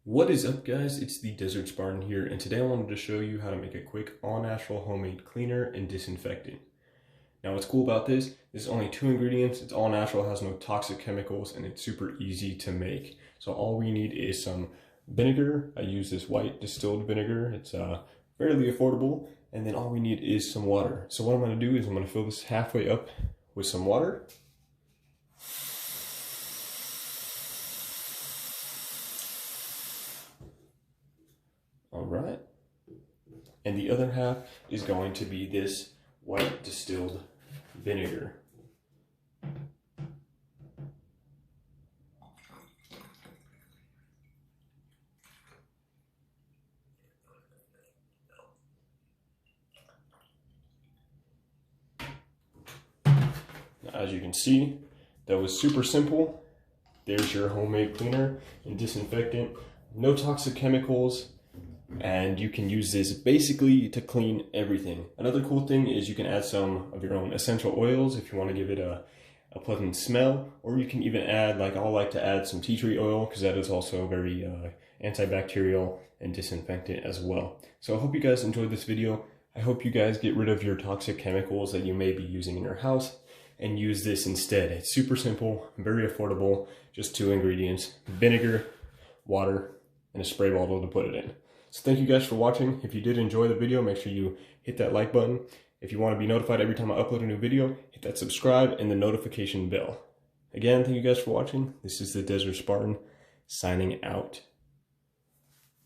What is up, guys? It's the Desert Spartan here, and today I wanted to show you how to make a quick all-natural homemade cleaner and disinfectant. Now what's cool about this is only 2 ingredients, it's all natural, has no toxic chemicals, and it's super easy to make. So all we need is some vinegar. I use this white distilled vinegar. It's fairly affordable. And then all we need is some water. So what I'm going to do is I'm going to fill this halfway up with some water. All right. And the other half is going to be this white distilled vinegar. Now, as you can see, that was super simple. There's your homemade cleaner and disinfectant. No toxic chemicals. And you can use this basically to clean everything. Another cool thing is you can add some of your own essential oils if you want to give it a pleasant smell, or you can even add, like I like to add some tea tree oil because that is also very antibacterial and disinfectant as well. So I hope you guys enjoyed this video. I hope you guys get rid of your toxic chemicals that you may be using in your house and use this instead. It's super simple, very affordable, just 2 ingredients: vinegar, water, and a spray bottle to put it in. So thank you guys for watching. If you did enjoy the video, make sure you hit that like button. If you want to be notified every time I upload a new video, hit that subscribe and the notification bell. Again, thank you guys for watching. This is the Desert Spartan signing out.